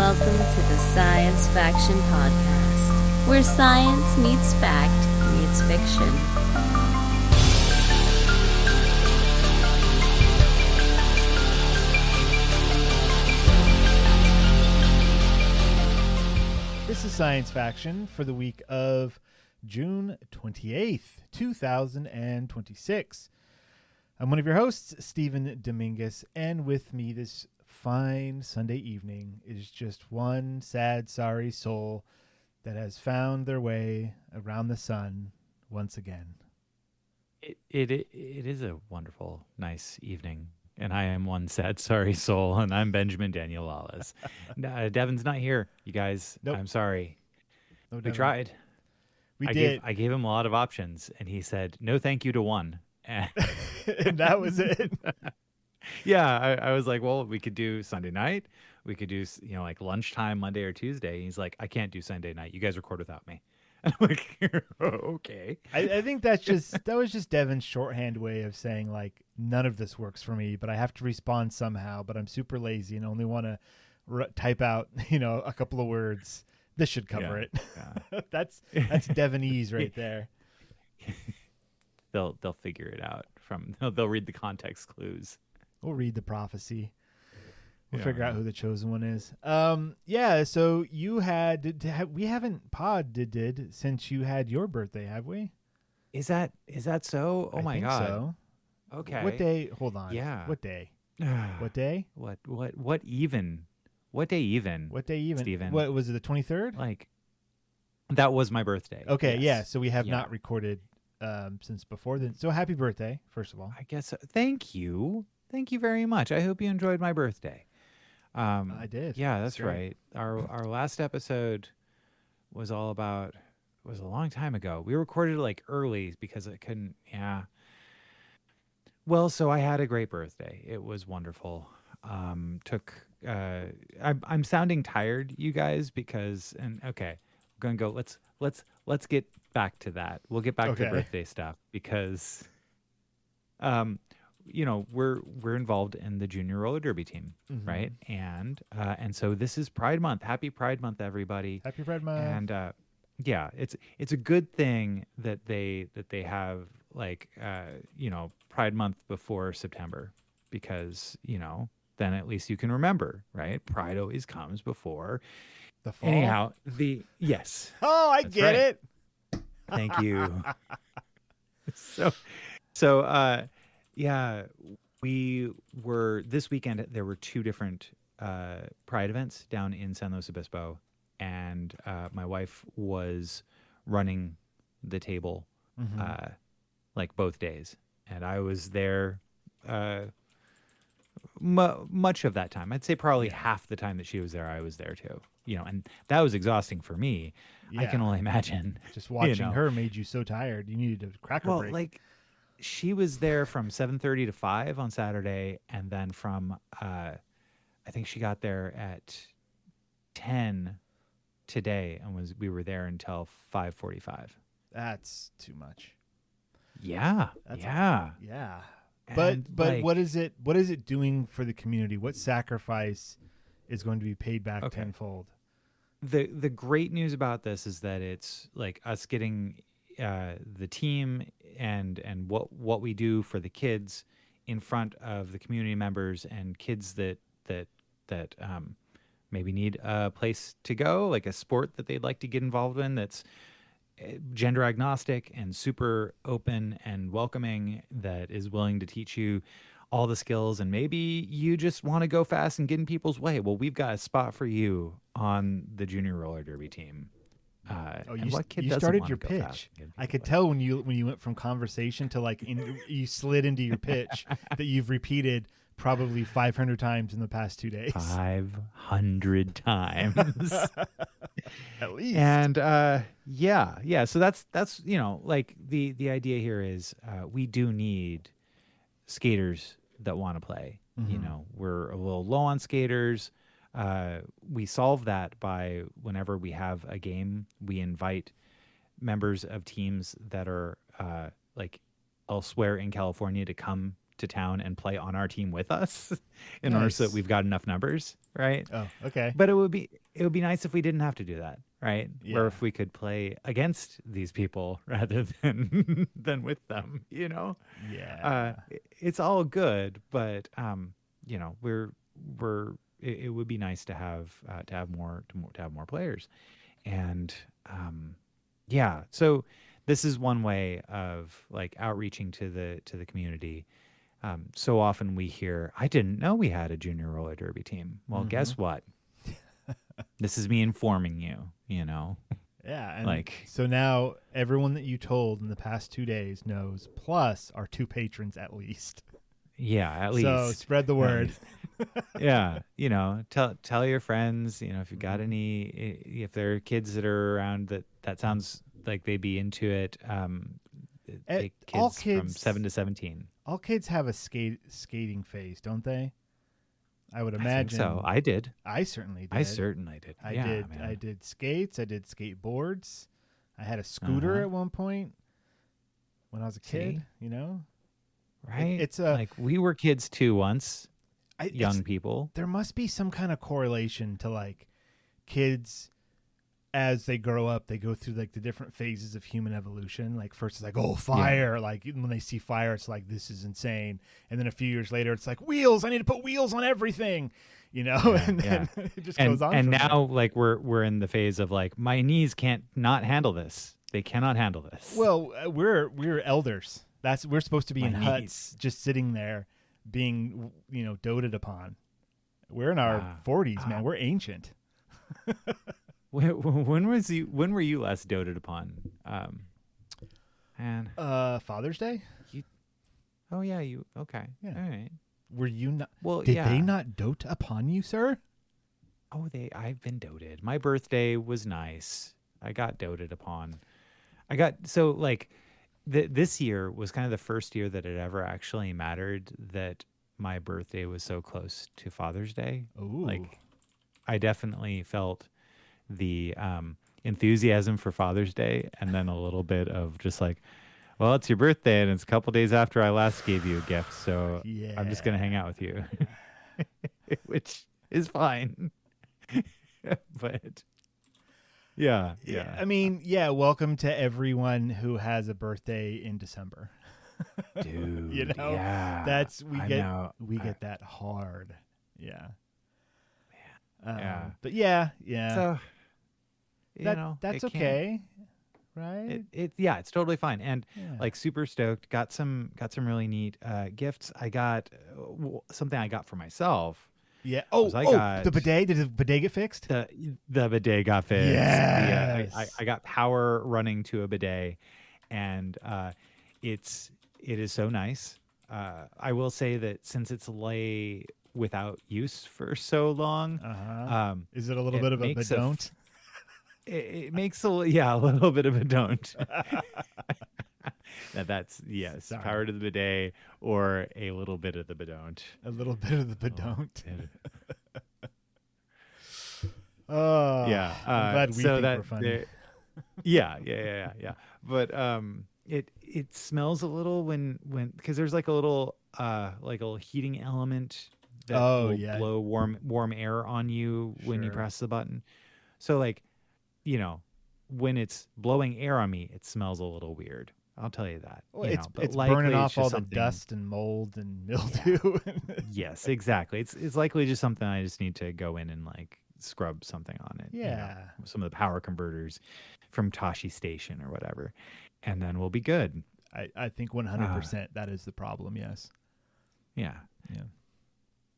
welcome to the Science Faction Podcast, where science meets fact meets fiction. This is Science Faction for the week of June 28th, 2026. I'm one of your hosts, Stephen Dominguez, and with me this fine Sunday evening is just one sad, sorry soul that has found their way around the sun once again. It is a wonderful, nice evening, and I am one sad, sorry soul, and I'm Benjamin Daniel Lawless. Devin's not here, you guys. Nope. I'm sorry. No, We Devin. tried. We did. I gave him a lot of options, and he said, no thank you to one. And that was it. Yeah, I was like, well, we could do Sunday night. We could do, like lunchtime Monday or Tuesday. He's like, I can't do Sunday night. You guys record without me. And I'm like, okay. I think that was just Devin's shorthand way of saying, like, none of this works for me, but I have to respond somehow, but I'm super lazy and only want to type out, a couple of words. This should cover it. Yeah. That's Devinese right there. They'll figure it out they'll read the context clues. We'll read the prophecy. We'll figure out who the chosen one is. So you we haven't podded since you had your birthday, have we? Is that so? Oh I my think God. So. Okay. What day? Hold on. Yeah. What day? What day? What even? What day even? What day even? Steven? What was it, the 23rd? Like, that was my birthday. Okay, yes. yeah. So we have not recorded since before then. So happy birthday, first of all. I guess. Thank you. Thank you very much. I hope you enjoyed my birthday. I did. Yeah, that's right. Our last episode was all about. It was a long time ago. We recorded it early because I couldn't. Yeah. Well, so I had a great birthday. It was wonderful. I'm sounding tired, you guys, because okay, we're gonna go. Let's get back to that. We'll get back to the birthday stuff because, we're involved in the junior roller derby team, right? And so this is Pride Month. Happy Pride Month, everybody. Happy Pride Month. And it's a good thing that they have Pride Month before September, because then at least you can remember, right? Pride always comes before the fall. Anyhow, yes. Oh, I get it. Thank you. We were this weekend. There were two different Pride events down in San Luis Obispo, and my wife was running the table, both days, and I was there much of that time. I'd say probably half the time that she was there, I was there too. And that was exhausting for me. Yeah. I can only imagine. Just watching her made you so tired. You needed a cracker break. She was there from 7:30 to 5 on Saturday, and then from I think she got there at 10 today, and we were there until 5:45. That's too much. Yeah. Yeah. But what is it doing for the community? What sacrifice is going to be paid back tenfold? The great news about this is that it's us getting the team and what we do for the kids in front of the community members and kids that maybe need a place to go, like a sport that they'd like to get involved in that's gender agnostic and super open and welcoming, that is willing to teach you all the skills, and maybe you just want to go fast and get in people's way. Well, we've got a spot for you on the junior roller derby team. You started your pitch. I could tell when you went from conversation to you slid into your pitch that you've repeated probably 500 times in the past 2 days. 500 times. At least. And so that's the idea here is we do need skaters that want to play. We're a little low on skaters. We solve that by whenever we have a game, we invite members of teams that are elsewhere in California to come to town and play on our team with us in order so that we've got enough numbers, right? Oh, okay. But it would be nice if we didn't have to do that, right? Yeah. Or if we could play against these people rather than than with them, you know? Yeah. It's all good, but you know, it would be nice to have more players. And yeah, so this is one way of like outreaching to the community. So often we hear, I didn't know we had a junior roller derby team. Well, guess what? This is me informing you, you know? Yeah. And like, so now everyone that you told in the past 2 days knows, plus our 2 patrons at least. Yeah, at least. So spread the word. Yeah. You know, tell your friends, you know, if you've got any, if there are kids that are around that sounds like they'd be into it. All Kids kids from 7 to 17. All kids have a skating phase, don't they? I would I think imagine. so. I did. I certainly did. I certainly did. I Yeah, did. man. I did skates. I did skateboards. I had a scooter at one point when I was a kid. You know, right? It's a like we were kids too once. Young people. There must be some kind of correlation to like kids as they grow up. They go through like the different phases of human evolution. Like first it's like, oh, fire. Yeah. Like when they see fire, it's like, this is insane. And then a few years later, it's like wheels. I need to put wheels on everything. You know, Yeah, and then it just goes on. And now, there. like we're in the phase of like my knees can't not handle this. They cannot handle this. Well, we're elders. We're supposed to be in huts, knees. just sitting there, being doted upon. We're in our 40s, man. We're ancient. When were you last doted upon? Man. Father's Day. Oh yeah, you okay? Yeah. All right. Were you not? Well, did they not dote upon you, sir? Oh, I've been doted. My birthday was nice. I got doted upon. This year was kind of the first year that it ever actually mattered that my birthday was so close to Father's Day. Ooh. Like, I definitely felt the enthusiasm for Father's Day, and then a little bit of just like, well, it's your birthday, and it's a couple days after I last gave you a gift, so I'm just gonna hang out with you, which is fine. But yeah. I mean, yeah. Welcome to everyone who has a birthday in December. Dude, you know, yeah, we get that hard. Yeah. Yeah. But yeah. So that's okay, right? It's totally fine, and like super stoked. Got some really neat gifts. I got something I got for myself. Yeah. The bidet. Did the bidet get fixed? The bidet got fixed. Yes. I got power running to a bidet, and it is so nice. I will say that since it's lay without use for so long, is it a little bit of a don't? It makes a little bit of a don't. That's yes. Sorry. Power to the bidet or a little bit of the bedon't. A little bit of the bedon't. Yeah. I'm glad we think we're funny. Yeah. But it smells a little when because there's like a little heating element that will blow warm air on you when you press the button. So like, when it's blowing air on me, it smells a little weird. I'll tell you that. Well, it's burning off all the dust and mold and mildew. Yes, exactly. It's likely just something I just need to go in and like scrub something on it. Yeah. Some of the power converters from Toshi Station or whatever, and then we'll be good. I think 100% that is the problem. Yes. Yeah.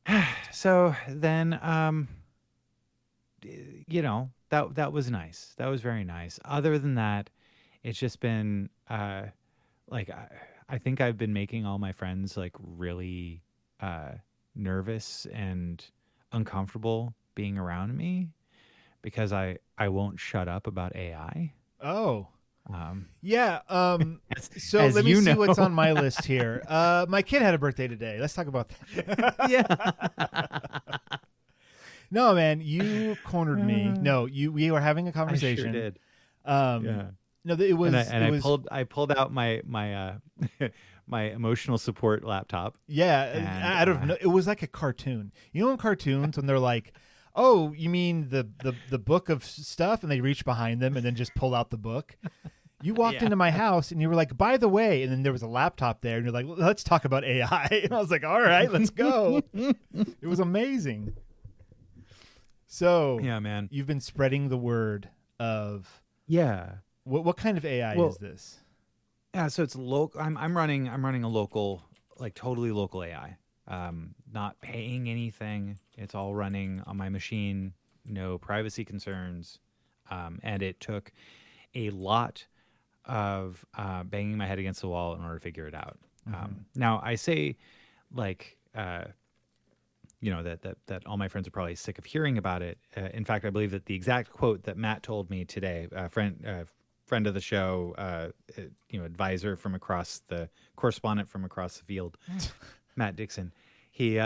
Yeah. So then, that was nice. That was very nice. Other than that, it's just been I think I've been making all my friends like really nervous and uncomfortable being around me because I won't shut up about AI. Oh. Yeah. So let me see what's on my list here. My kid had a birthday today. Let's talk about that. Yeah. No, man, you cornered me. No, we were having a conversation. I sure did. No, it was. I pulled out my my emotional support laptop. Yeah, And, out of it was like a cartoon. You know, in cartoons when they're like, "Oh, you mean the book of stuff," and they reach behind them and then just pull out the book. You walked into my house and you were like, "By the way," and then there was a laptop there, and you're like, "Let's talk about AI." And I was like, "All right, let's go." It was amazing. So yeah, man, you've been spreading the word of What kind of AI is this? Yeah, so it's local. I'm running a local, like totally local AI. Not paying anything. It's all running on my machine. No privacy concerns. And it took a lot of banging my head against the wall in order to figure it out. Now I say, like, that all my friends are probably sick of hearing about it. In fact, I believe that the exact quote that Matt told me today, friend of the show, advisor from across the correspondent from across the field, Matt Dixon, he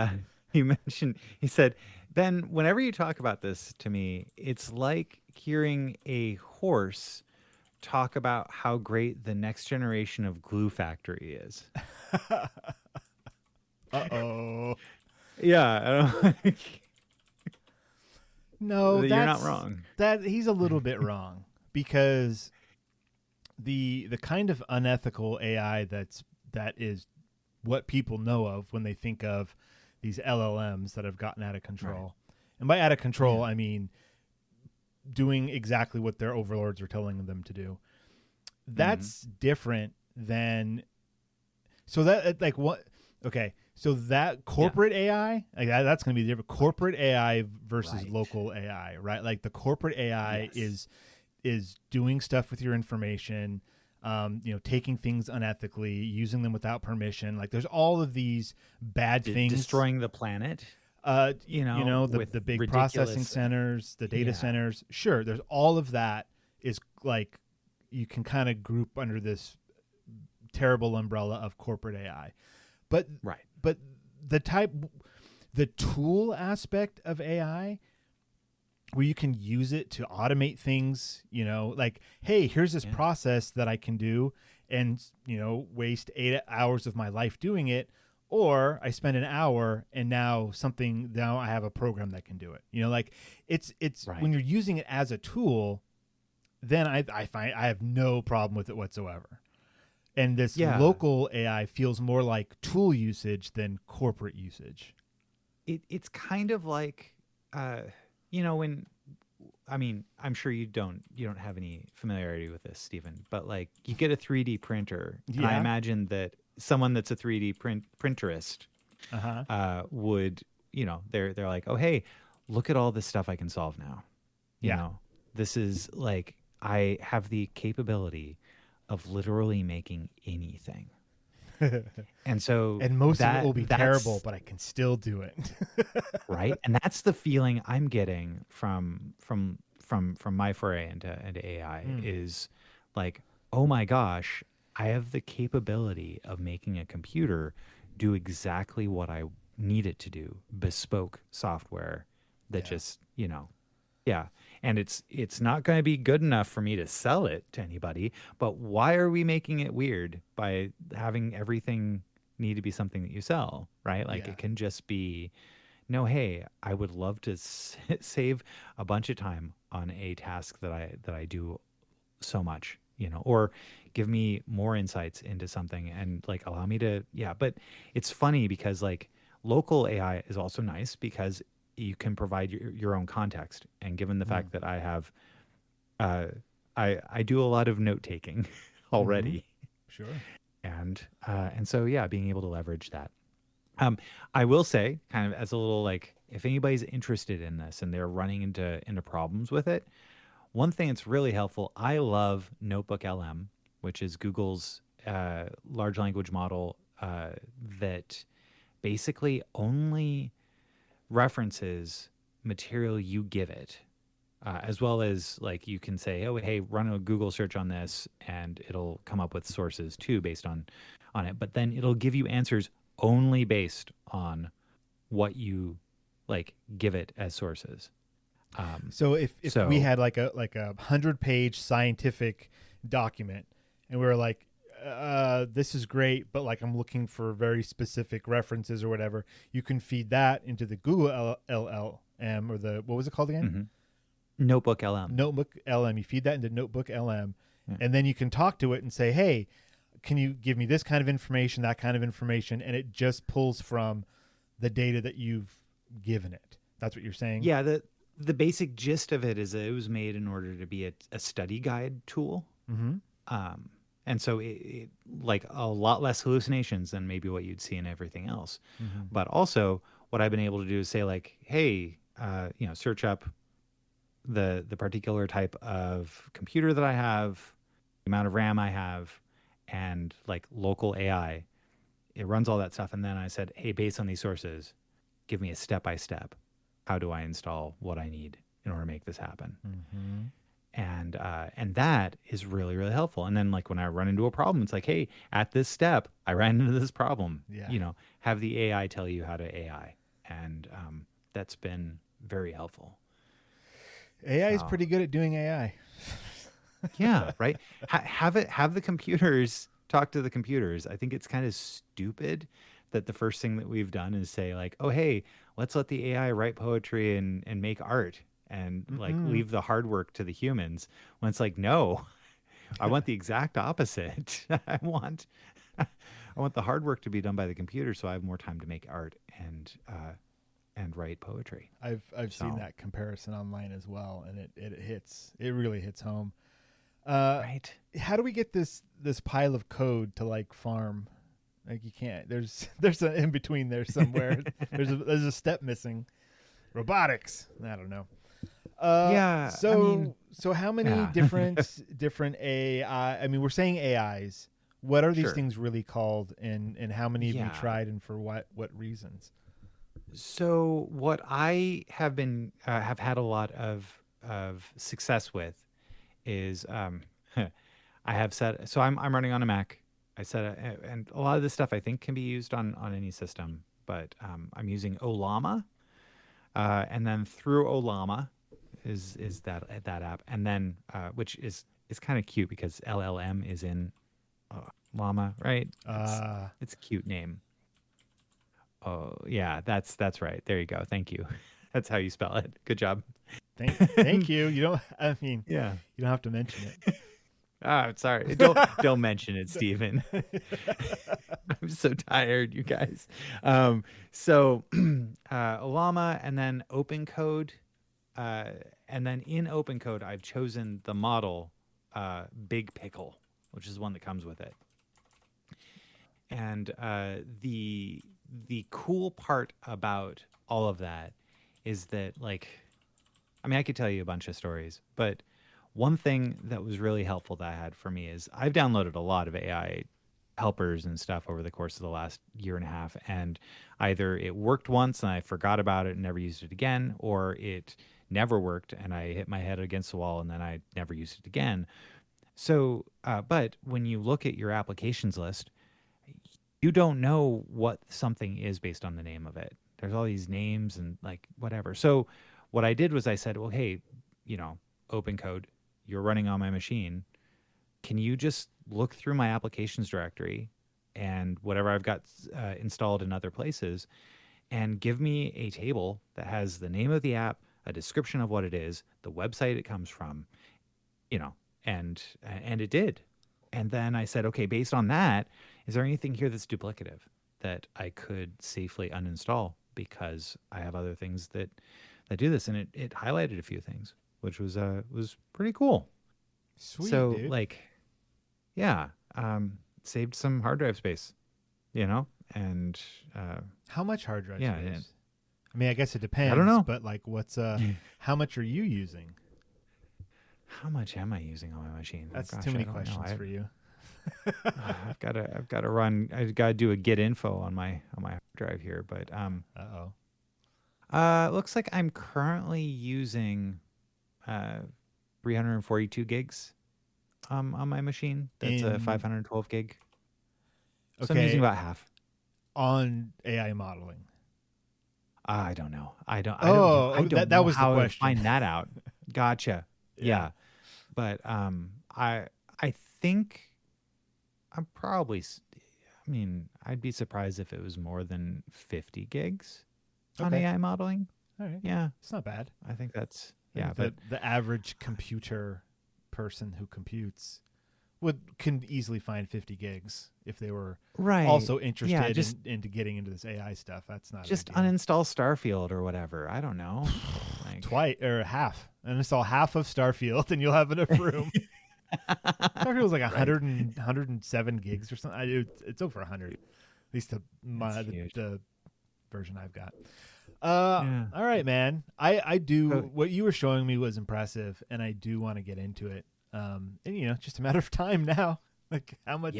mentioned, he said, "Ben, whenever you talk about this to me, it's like hearing a horse talk about how great the next generation of Glue Factory is." Uh-oh. Yeah. No, you're not wrong. That he's a little bit wrong, because the kind of unethical AI that is what people know of when they think of these LLMs that have gotten out of control. Right. And by out of control, I mean doing exactly what their overlords are telling them to do. That's different than so that corporate AI, like that's going to be different. Corporate AI versus local AI, right? Like the corporate AI is doing stuff with your information, taking things unethically, using them without permission. Like there's all of these bad things, destroying the planet. The big processing centers, the data centers. Sure, there's all of that is like you can kind of group under this terrible umbrella of corporate AI. But the tool aspect of AI, where you can use it to automate things, like, hey, here's this process that I can do and, waste 8 hours of my life doing it. Or I spend an hour and now I have a program that can do it. It's when you're using it as a tool, then I find I have no problem with it whatsoever. And this local AI feels more like tool usage than corporate usage. It's kind of like, when, I'm sure you don't have any familiarity with this, Stephen, but like you get a 3D printer, and I imagine that someone that's a 3D printerist would, they're like, oh, hey, look at all this stuff I can solve now. You know, this is like, I have the capability of literally making anything. And most of it will be terrible, but I can still do it. Right. And that's the feeling I'm getting from my foray into AI is like, oh my gosh, I have the capability of making a computer do exactly what I need it to do. Bespoke software that just, and it's not going to be good enough for me to sell it to anybody, but why are we making it weird by having everything need to be something that you sell, right? Like it can just be, no, hey, I would love to save a bunch of time on a task that I do so much, or give me more insights into something and like allow me to, but it's funny because like local AI is also nice because you can provide your own context. And given the fact that I have, I do a lot of note taking already. Sure. And so, being able to leverage that. I will say kind of as a little, like, if anybody's interested in this and they're running into problems with it, one thing that's really helpful, I love Notebook LM, which is Google's large language model that basically only references material you give it, as well as like you can say, oh, hey, run a Google search on this and it'll come up with sources too based on it. But then it'll give you answers only based on what you like give it as sources. So if we had like a 100-page scientific document and we were like, this is great, but like I'm looking for very specific references or whatever, you can feed that into the Google LLM or the, what was it called again? Notebook LM. Notebook LM. You feed that into Notebook LM, Yeah. and then you can talk to it and say, hey, can you give me this kind of information, that kind of information? And it just pulls from the data that you've given it. That's what you're saying? Yeah, the basic gist of it is that it was made in order to be a study guide tool. And so it like a lot less hallucinations than maybe what you'd see in everything else. But also what I've been able to do is say like, hey, search up the particular type of computer that I have, the amount of RAM I have, and like local AI. It runs all that stuff. And then I said, hey, based on these sources, give me a step-by-step. How do I install what I need in order to make this happen? And that is really, really helpful. And then like when I run into a problem, it's like, hey, at this step, I ran into this problem. Yeah. Have the AI tell you how to AI. And that's been very helpful. AI is pretty good at doing AI. Yeah, right. Have the computers talk to the computers. I think it's kind of stupid that the first thing that we've done is say like, oh, hey, let's let the AI write poetry and make art and like leave the hard work to the humans. When it's like, no, I want the exact opposite. I want the hard work to be done by the computer, so I have more time to make art and write poetry. I've seen that comparison online as well, and it really hits home. Right. How do we get this pile of code to like farm? Like you can't. There's an in between there somewhere. there's a step missing. Robotics. I don't know. So how many different AI? I mean, we're saying AIs. What are these things really called, and how many have you tried, and for what reasons? So what I have been have had a lot of success with is I have set. So I'm running on a Mac. I set and a lot of this stuff I think can be used on any system, but I'm using Olama, and then through Olama is that app, and then which is kind of cute because LLM is in Llama, right? It's a cute name. Oh yeah, that's right. There you go. Thank you. That's how you spell it. Good job. Thank you. You don't. I mean, yeah. You don't have to mention it. Sorry. Don't mention it, Stephen. I'm so tired, you guys. So Olama, and then open code, and then in open code, I've chosen the model Big Pickle, which is one that comes with it. And the cool part about all of that is that, like, I mean, I could tell you a bunch of stories, but one thing that was really helpful that I had for me is I've downloaded a lot of AI helpers and stuff over the course of the last year and a half, and either it worked once and I forgot about it and never used it again, or it never worked and I hit my head against the wall and then I never used it again. So, but when you look at your applications list, you don't know what something is based on the name of it. There's all these names and like whatever. So what I did was I said, well, hey, open code, you're running on my machine. Can you just look through my applications directory and whatever I've got installed in other places and give me a table that has the name of the app, a description of what it is, the website it comes from, and it did. And then I said, okay, based on that, is there anything here that's duplicative that I could safely uninstall because I have other things that do this? And it highlighted a few things, which was pretty cool. Sweet, so dude. Like, yeah, saved some hard drive space, and how much hard drive yeah, space? I mean, I guess it depends. I don't know, but like, what's how much are you using? How much am I using on my machine? That's too many questions for you. I've got to run. I've got to do a get info on my hard drive here, but looks like I'm currently using 342 gigs on my machine. That's a 512 gig. Okay. So I'm using about half on AI modeling. I don't know. I don't that know was how the to question. find that out. Gotcha. Yeah. But I think I'm probably, I mean, I'd be surprised if it was more than 50 gigs on Okay. AI modeling. All right. Yeah, It's not bad. I think that's, I yeah, think the average computer person who computes can easily find 50 gigs if they were right. also Yeah, interested just into getting into this AI stuff. That's not a just big deal. uninstall Starfield or whatever. I don't know. Like, Twice or half. Uninstall half of Starfield and you'll have enough room. Starfield was like 107 gigs or something. It's over 100. At least the version I've got. Yeah. All right, man. I do. So- What you were showing me was impressive, and I do want to get into it. And just a matter of time now. Like, how much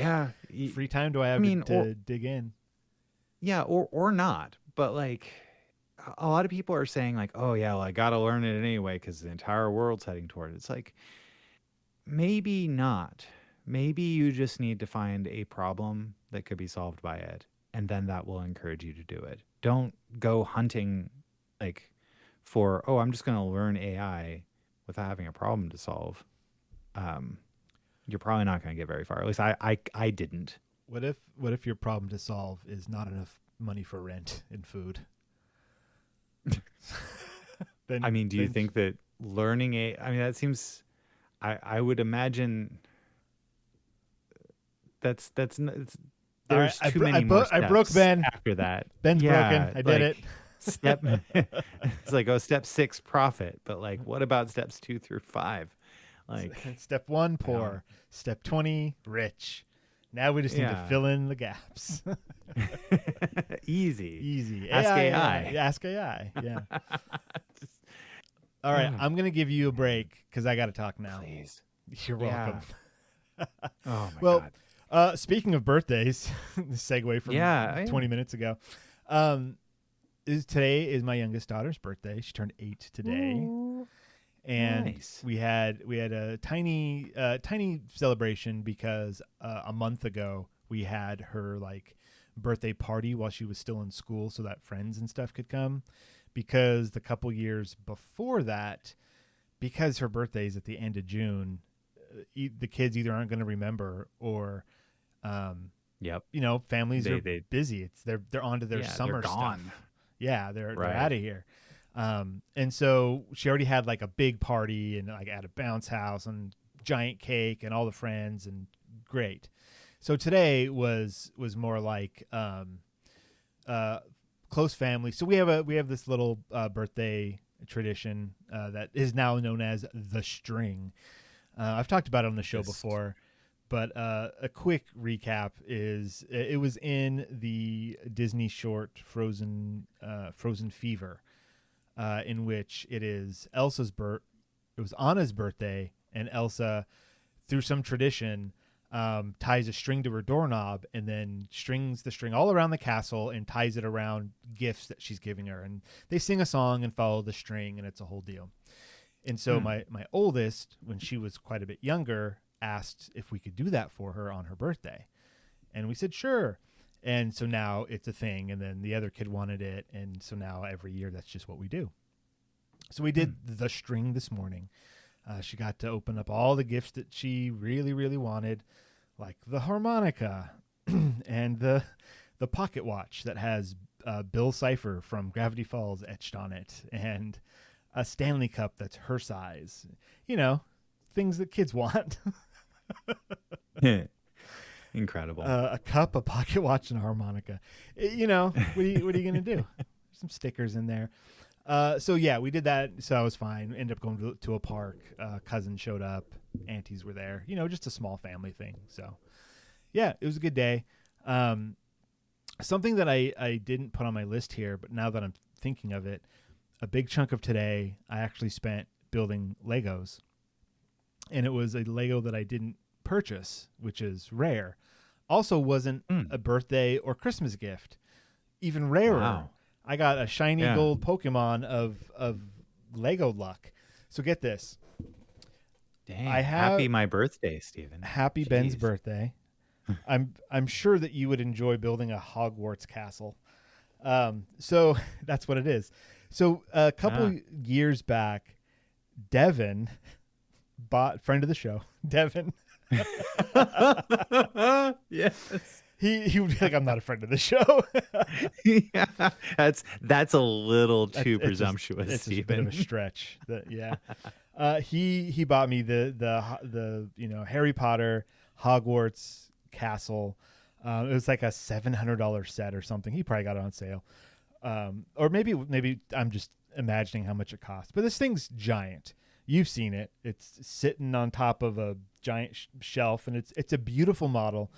free time do I have to dig in? Yeah, or not. But like, a lot of people are saying like, oh yeah, well, I got to learn it anyway because the entire world's heading toward it. It's like, maybe not. Maybe you just need to find a problem that could be solved by it, and then that will encourage you to do it. Don't go hunting like for, oh, I'm just going to learn AI without having a problem to solve. You're probably not going to get very far. At least I didn't. What if your problem to solve is not enough money for rent and food? I mean, do you think that learning that seems, I would imagine there's too many more steps I broke Ben. after that. Ben's broken. I did it. It's like, oh, step 6, profit. But like, what about steps 2 through 5? Like, step 1, poor. Step 20, rich. Now we just need to fill in the gaps. Easy. Ask AI. Ask AI. Yeah. All right. I'm going to give you a break because I got to talk now. Please. You're welcome. Oh, my God. Speaking of birthdays, segue from 20 minutes ago. Today is my youngest daughter's birthday. She turned 8 today. Ooh, and nice. we had a tiny celebration because a month ago we had her like birthday party while she was still in school so that friends and stuff could come, because the couple years before that, because her birthday is at the end of June, the kids either aren't going to remember or families are busy. They're on to their summer stuff. Yeah, they're out of here. And so she already had like a big party and like at a bounce house and giant cake and all the friends, and great. So today was more like close family. So we have this little birthday tradition that is now known as the string. I've talked about it on the show before, but a quick recap is it was in the Disney short Frozen Fever, in which it is it was Anna's birthday, and Elsa, through some tradition, ties a string to her doorknob and then strings the string all around the castle and ties it around gifts that she's giving her. And they sing a song and follow the string, and it's a whole deal. And so my oldest, when she was quite a bit younger, asked if we could do that for her on her birthday. And we said, sure. And so now it's a thing. And then the other kid wanted it. And so now every year, that's just what we do. So we did the string this morning. She got to open up all the gifts that she really, really wanted, like the harmonica and the pocket watch that has Bill Cipher from Gravity Falls etched on it, and a Stanley Cup that's her size. Things that kids want. Incredible. A cup, a pocket watch, and a harmonica. What are you going to do? Some stickers in there. So yeah, we did that. So I was fine. Ended up going to a park. Cousin showed up. Aunties were there. Just a small family thing. So yeah, it was a good day. Something that I didn't put on my list here, but now that I'm thinking of it, a big chunk of today I actually spent building Legos. And it was a Lego that I didn't purchase, which is rare. Also wasn't a birthday or Christmas gift. Even rarer. Wow. I got a shiny gold Pokemon of Lego luck. So get this. Dang. Happy my birthday, Stephen. Happy Ben's birthday. I'm sure that you would enjoy building a Hogwarts castle. So that's what it is. So a couple years back, Devin friend of the show, Devin Yes. He would be like, I'm not a friend of the show. Yeah, that's a little too It's presumptuous, it's just a bit of a Stephen. stretch. Yeah. He bought me the Harry Potter Hogwarts castle. It was like a $700 set or something. He probably got it on sale. Or maybe I'm just imagining how much it costs. But this thing's giant. You've seen it. It's sitting on top of a giant shelf, and it's a beautiful model.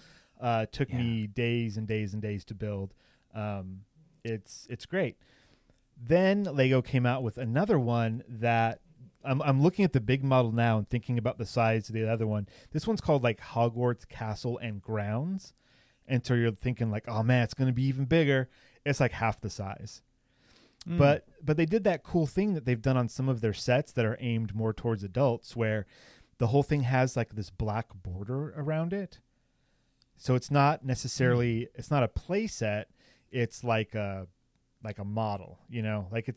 Took me days and days and days to build. It's great. Then Lego came out with another one that I'm looking at the big model now and thinking about the size of the other one. This one's called like Hogwarts Castle and Grounds. And so you're thinking like, oh man, it's going to be even bigger. It's like half the size. But they did that cool thing that they've done on some of their sets that are aimed more towards adults, where the whole thing has like this black border around it. So it's not necessarily it's not a play set. It's like a model, like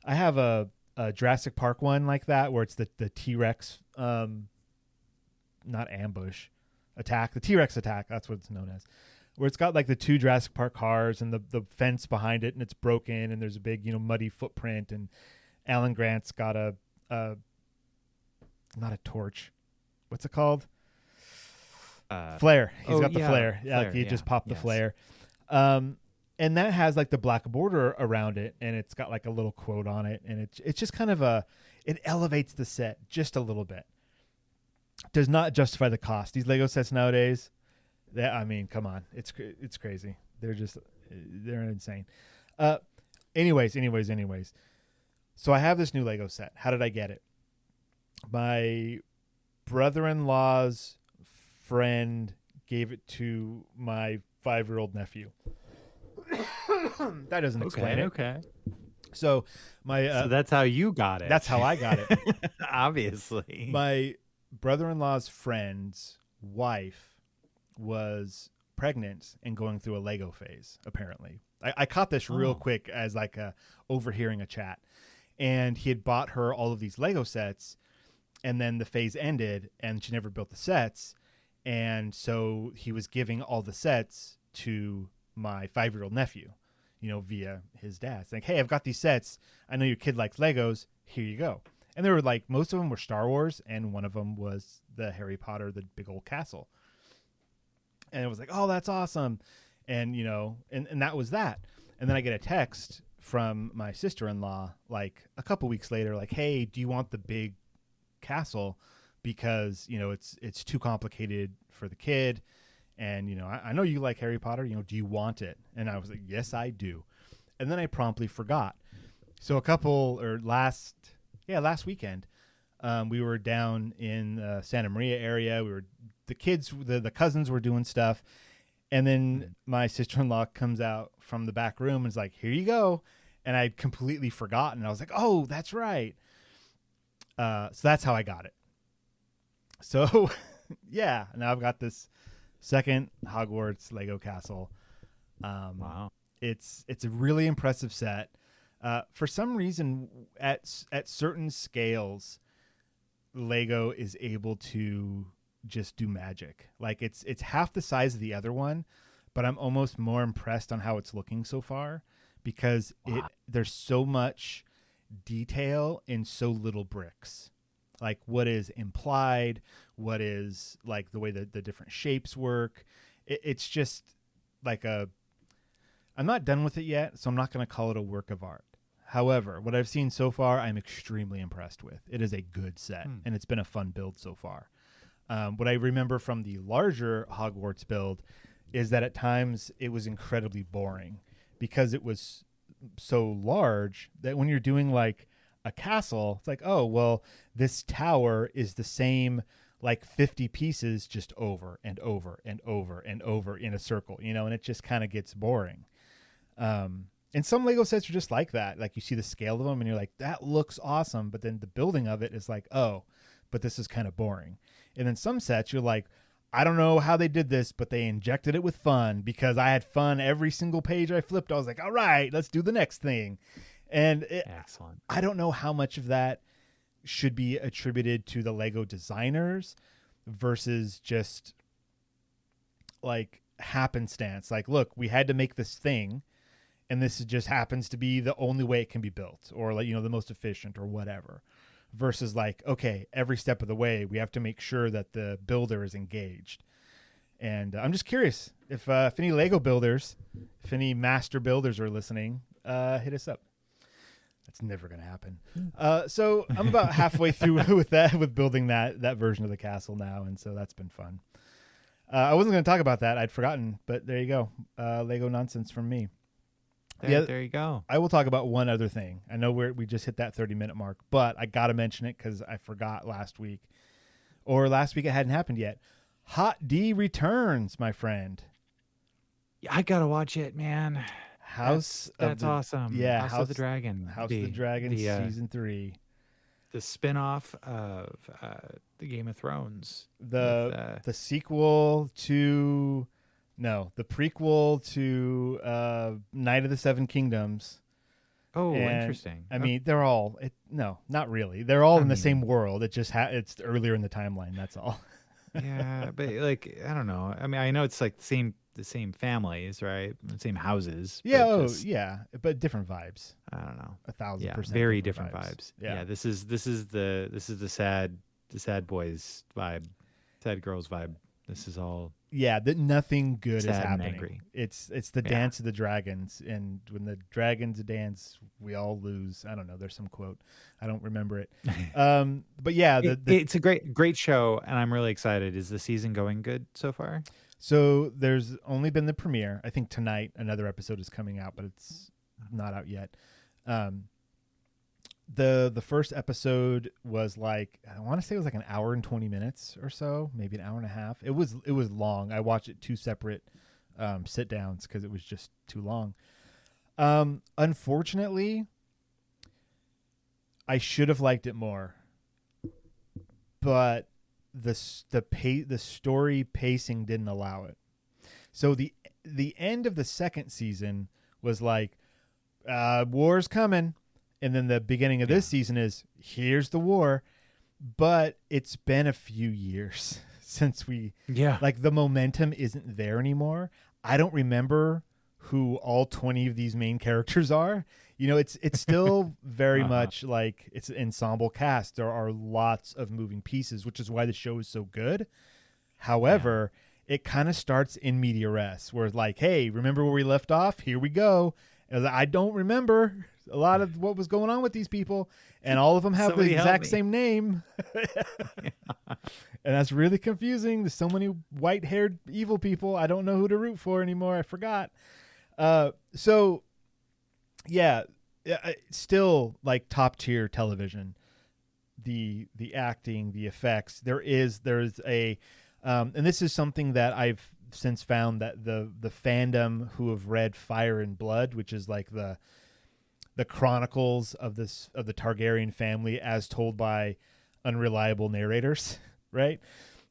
I have a Jurassic Park one like that where it's the T-Rex, not ambush attack, the T-Rex attack. That's what it's known as. Where it's got like the 2 Jurassic Park cars and the fence behind it, and it's broken, and there's a big, muddy footprint, and Alan Grant's got a not a torch. What's it called? Flare. He's got the flare. Yeah, flare, he just popped the yes. flare. And that has like the black border around it, and it's got like a little quote on it, and it's just kind of it elevates the set just a little bit. Does not justify the cost. These Lego sets nowadays, come on, it's crazy. They're insane. Anyways. So I have this new Lego set. How did I get it? My brother-in-law's friend gave it to my 5-year-old nephew. That doesn't explain it. Okay. So so that's how you got it. That's how I got it. Obviously. My brother-in-law's friend's wife was pregnant and going through a Lego phase, apparently. I caught this real quick as like overhearing a chat. And he had bought her all of these Lego sets, and then the phase ended and she never built the sets. And so he was giving all the sets to my 5-year-old nephew, via his dad. It's like, hey, I've got these sets. I know your kid likes Legos. Here you go. And they were like, most of them were Star Wars, and one of them was the Harry Potter, the big old castle. And it was like, oh, that's awesome. And, and that was that. And then I get a text from my sister-in-law, like a couple weeks later, like, hey, do you want the big castle? Because, it's too complicated for the kid. And, I know you like Harry Potter, do you want it? And I was like, yes, I do. And then I promptly forgot. So last weekend, we were down in Santa Maria area. The kids, the cousins were doing stuff. And then my sister-in-law comes out from the back room and is like, here you go. And I'd completely forgotten. I was like, oh, that's right. So that's how I got it. So, yeah, now I've got this second Hogwarts Lego castle. Wow. It's a really impressive set. For some reason, at certain scales, Lego is able to just do magic. Like it's half the size of the other one, but I'm almost more impressed on how it's looking so far because there's so much detail in so little bricks. Like what is implied, what is like the way that the different shapes work. It's just like I'm not done with it yet, so I'm not going to call it a work of art. However, what I've seen so far, I'm extremely impressed with. It is a good set, and it's been a fun build so far. What I remember from the larger Hogwarts build is that at times it was incredibly boring because it was so large that when you're doing like a castle, it's like, oh, well, this tower is the same like 50 pieces just over and over and over and over in a circle, and it just kind of gets boring. And some Lego sets are just like that. Like you see the scale of them and you're like, that looks awesome. But then the building of it is like, oh, but this is kind of boring. And then some sets you're like, I don't know how they did this, but they injected it with fun because I had fun every single page I flipped. I was like, all right, let's do the next thing. And Excellent. I don't know how much of that should be attributed to the Lego designers, versus just like happenstance. Like, look, we had to make this thing, and this just happens to be the only way it can be built, or like, the most efficient or whatever. Versus like, okay, every step of the way, we have to make sure that the builder is engaged. And I'm just curious if any Lego builders, if any master builders are listening, hit us up. That's never going to happen. So I'm about halfway through with building that version of the castle now. And so that's been fun. I wasn't going to talk about that. I'd forgotten, but there you go. Lego nonsense from me. There you go. I will talk about one other thing. I know we just hit that 30-minute mark, but I got to mention it because I forgot last week. Or last week it hadn't happened yet. Hot D returns, my friend. I got to watch it, man. That's awesome. Yeah, House of the Dragon. House of the Dragon season 3. The spin-off of the Game of Thrones. The sequel to the prequel to Night of the Seven Kingdoms. Oh, interesting. I mean, they're all not really. They're all in the same world. It just it's earlier in the timeline, that's all. Yeah, but like I don't know. I mean, I know it's like the same families, right? The same houses. Yeah, but different vibes. I don't know. 1,000%. Very different vibes. Yeah. This is the sad boys vibe, sad girls vibe. This is all. Yeah, that nothing good is happening. And angry. It's the dance of the dragons, and when the dragons dance, we all lose. I don't know. There's some quote. I don't remember it. But yeah, it's a great show, and I'm really excited. Is the season going good so far? So there's only been the premiere. I think tonight another episode is coming out, but it's not out yet. The first episode was like, I want to say it was like an hour and 20 minutes or so, maybe an hour and a half. It was long. I watched it 2 separate sit downs because it was just too long. Unfortunately, I should have liked it more, but the story pacing didn't allow it. So the end of the second season was like, war's coming. And then the beginning of this season is, here's the war. But it's been a few years since like the momentum isn't there anymore. I don't remember who all 20 of these main characters are. It's still very much like it's an ensemble cast. There are lots of moving pieces, which is why the show is so good. However, it kind of starts in media res, where it's like, hey, remember where we left off? Here we go. And I don't remember a lot of what was going on with these people, and all of them have the exact same name. And that's really confusing. There's so many white-haired evil people. I don't know who to root for anymore. I forgot. So yeah, still like top-tier television. The acting, the effects. There's a and this is something that I've since found that the fandom who have read Fire and Blood, which is like the chronicles of the Targaryen family as told by unreliable narrators, right?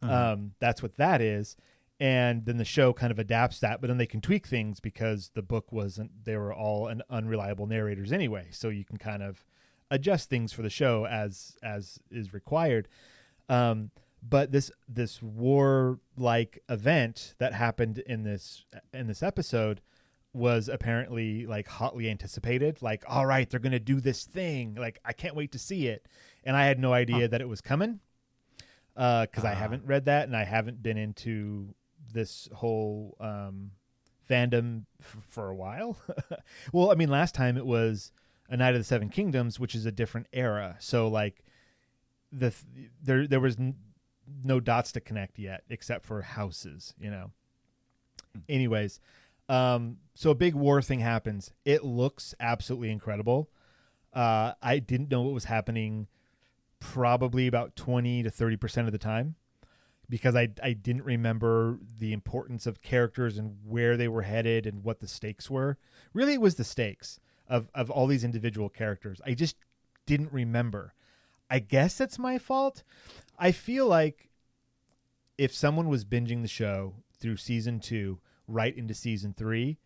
That's what that is. And then the show kind of adapts that, but then they can tweak things because the book they were all unreliable narrators anyway. So you can kind of adjust things for the show as is required. But this war-like event that happened in this episode was apparently like hotly anticipated. Like, all right, they're going to do this thing. Like, I can't wait to see it. And I had no idea that it was coming because I haven't read that, and I haven't been into this whole fandom for a while. Well, I mean, last time it was A Night of the Seven Kingdoms, which is a different era. So like there was no dots to connect yet except for houses, Anyways, so a big war thing happens. It looks absolutely incredible. I didn't know what was happening probably about 20 to 30% of the time because I didn't remember the importance of characters and where they were headed and what the stakes were. Really, it was the stakes of all these individual characters. I just didn't remember. I guess that's my fault. I feel like if someone was binging the show through season 2 right into season 3,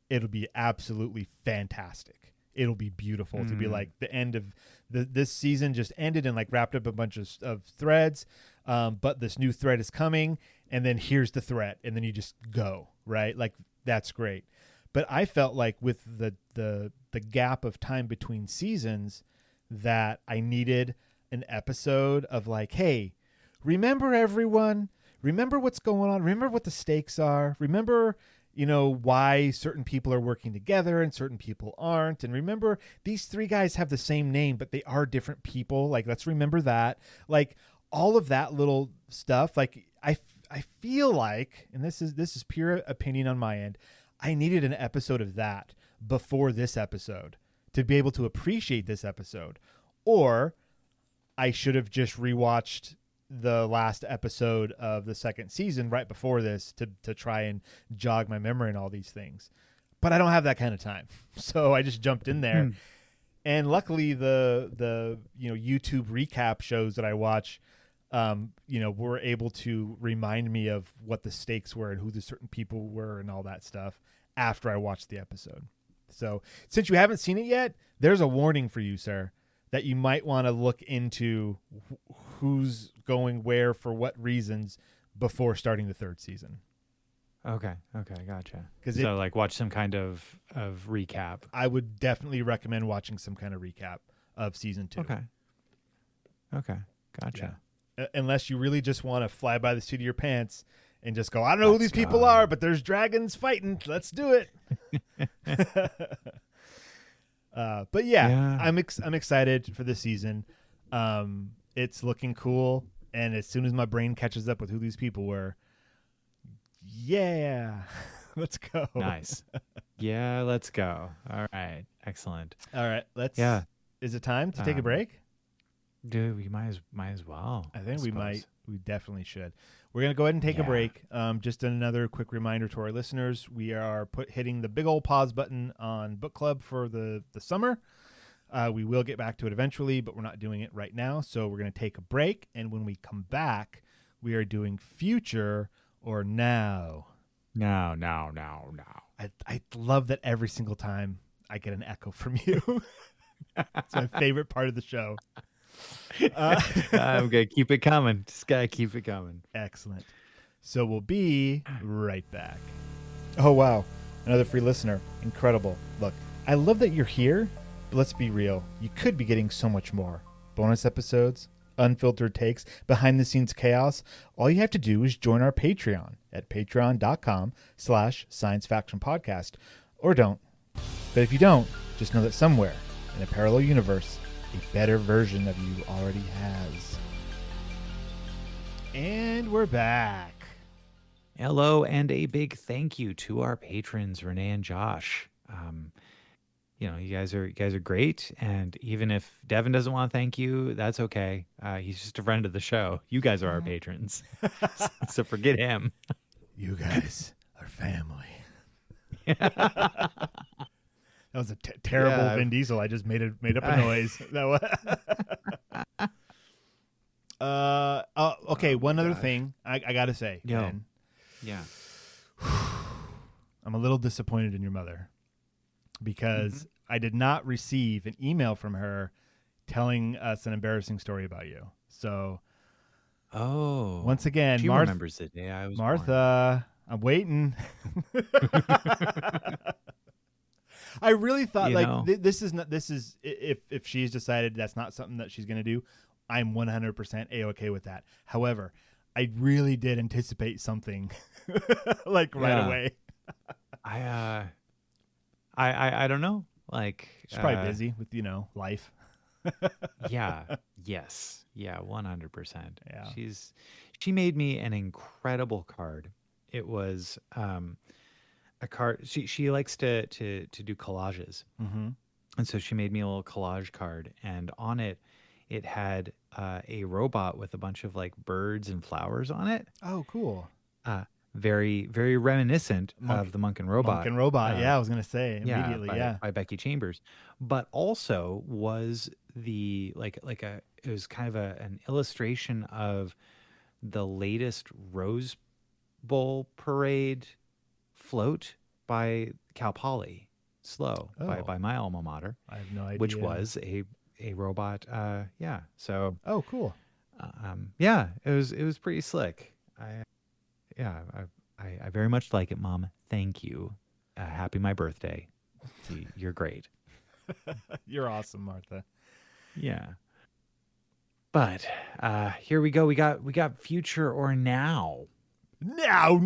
it'll be absolutely fantastic. it'll be beautiful to be like the end of this season just ended and like wrapped up a bunch of threads. But this new thread is coming, and then here's the thread, and then you just go, right? Like that's great. But I felt like with the gap of time between seasons that I needed an episode of like, hey, remember everyone, remember what's going on, remember what the stakes are, remember, why certain people are working together and certain people aren't, and remember these three guys have the same name but they are different people, like let's remember that, like all of that little stuff. Like I feel like, and this is pure opinion on my end, I needed an episode of that before this episode to be able to appreciate this episode, or I should have just rewatched the last episode of the second season right before this to try and jog my memory and all these things. But I don't have that kind of time. So I just jumped in there. And luckily the YouTube recap shows that I watch, were able to remind me of what the stakes were and who the certain people were and all that stuff after I watched the episode. So since you haven't seen it yet, there's a warning for you, sir, that you might want to look into who's going where for what reasons before starting the third season. Okay, gotcha. So like watch some kind of recap. I would definitely recommend watching some kind of recap of season 2. Okay, gotcha. Yeah. Unless you really just want to fly by the seat of your pants and just go, I don't know who these people are, but there's dragons fighting. Let's do it. But yeah. I'm excited for this season. It's looking cool, and as soon as my brain catches up with who these people were, let's go. Nice. Yeah, let's go. All right, excellent. All right, is it time to take a break? Dude, we might as well. I think we definitely should. We're going to go ahead and take a break. Just another quick reminder to our listeners, we are hitting the big old pause button on book club for the summer. We will get back to it eventually, but we're not doing it right now. So we're going to take a break. And when we come back, we are doing future or now. No. I love that every single time I get an echo from you. It's my favorite part of the show. I'm gonna keep it coming. Just gotta keep it coming. Excellent. So we'll be right back. Oh wow, another free listener. Incredible. Look, I love that you're here, but let's be real. You could be getting so much more. Bonus episodes, unfiltered takes, behind the scenes chaos. All you have to do is join our Patreon at patreon.com/sciencefactionpodcast, or don't. But if you don't, just know that somewhere in a parallel universe, a better version of you already has. And we're back. Hello, and a big thank you to our patrons, Renee and Josh. You guys are great, and even if Devin doesn't want to thank you, that's okay. He's just a friend of the show. You guys are our patrons, so forget him. You guys are family. That was a terrible Vin Diesel. I just made up a noise. Okay. One other thing I gotta say. Ben. Yeah. I'm a little disappointed in your mother because I did not receive an email from her telling us an embarrassing story about you. So, once again, she remembers the day I was Martha. Born. I'm waiting. I really thought this is if she's decided that's not something that she's going to do, I'm 100% A-okay with that. However, I really did anticipate something right away. I don't know. Like she's probably busy with, life. Yes. Yeah. 100%. Yeah. She made me an incredible card. It was, a card. She likes to do collages, and so she made me a little collage card, and on it had a robot with a bunch of like birds and flowers on it. Oh, cool. Very, very reminiscent of the Monk and Robot. Monk and Robot. I was gonna say immediately. By Becky Chambers, but also was it was kind of an illustration of the latest Rose Bowl parade float by Cal Poly. Slow Oh. by my alma mater, I have no idea. which was a robot. Yeah. So Oh, cool. yeah, it was pretty slick. I very much like it, Mom. Thank you. Happy my birthday. You're great. You're awesome, Martha. Yeah. But here we go. We got future or now. Now.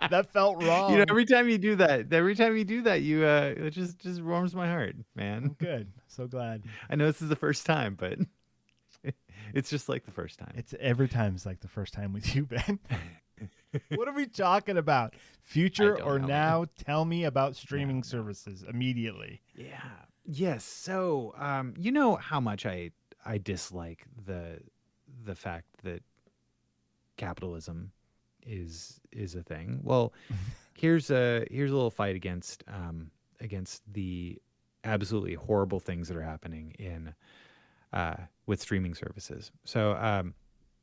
That felt wrong. You know, every time you do that, you it just warms my heart, man. I'm good. So glad. I know this is the first time, but it's just like the first time. It's every time it's like the first time with you, Ben. What are we talking about? Future or know, now? Tell me about streaming services immediately. Yeah. Yes. So, you know how much I dislike the fact that capitalism is a thing. Well, here's a little fight against the absolutely horrible things that are happening in with streaming services. So,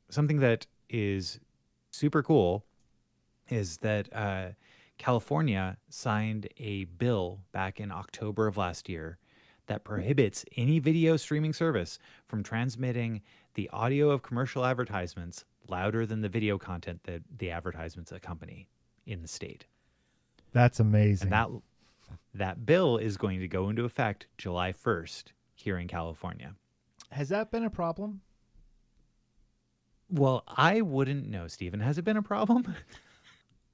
something that is super cool is that California signed a bill back in October of last year that prohibits any video streaming service from transmitting the audio of commercial advertisements louder than the video content that the advertisements accompany in the state. That's amazing. And that bill is going to go into effect July 1st here in California. Has that been a problem? Well, I wouldn't know, Stephen. Has it been a problem?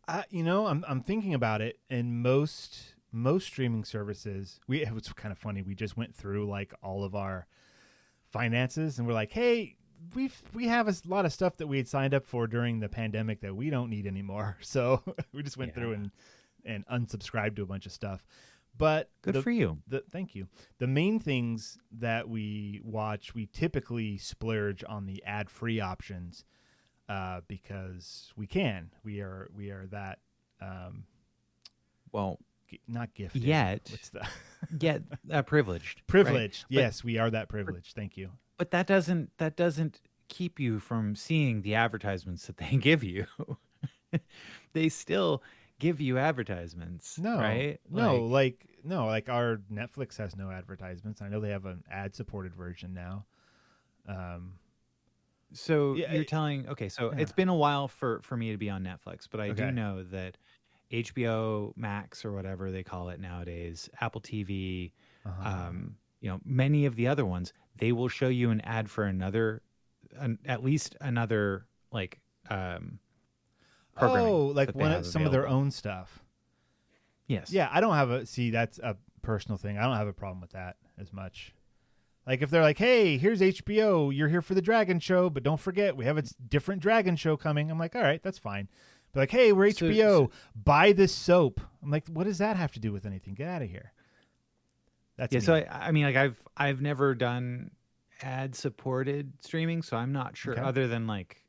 I'm thinking about it, and most streaming services, it was kind of funny. We just went through like all of our finances, and we're like, hey, we have a lot of stuff that we had signed up for during the pandemic that we don't need anymore. So we just went through and unsubscribed to a bunch of stuff. But good for you. Thank you. The main things that we watch, we typically splurge on the ad-free options because we can. We are that. Well, not gifted yet. What's the yet privileged. Privileged. Right? Yes, we are that privileged. Thank you. But that doesn't keep you from seeing the advertisements that they give you. They still give you advertisements. No, right? Like our Netflix has no advertisements. I know they have an ad-supported version now. So you're telling, okay, so it's been a while for me to be on Netflix, but I do know that HBO Max or whatever they call it nowadays, Apple TV, many of the other ones, they will show you an ad for at least another programming. Oh, like some of their own stuff. Yes. Yeah, I don't have that's a personal thing. I don't have a problem with that as much. Like if they're like, hey, here's HBO, you're here for the Dragon Show, but don't forget we have a different Dragon Show coming. I'm like, all right, that's fine. But like, hey, we're HBO, buy this soap. I'm like, what does that have to do with anything? Get out of here. That's So I mean, like I've never done ad supported streaming, so I'm not sure. Other than like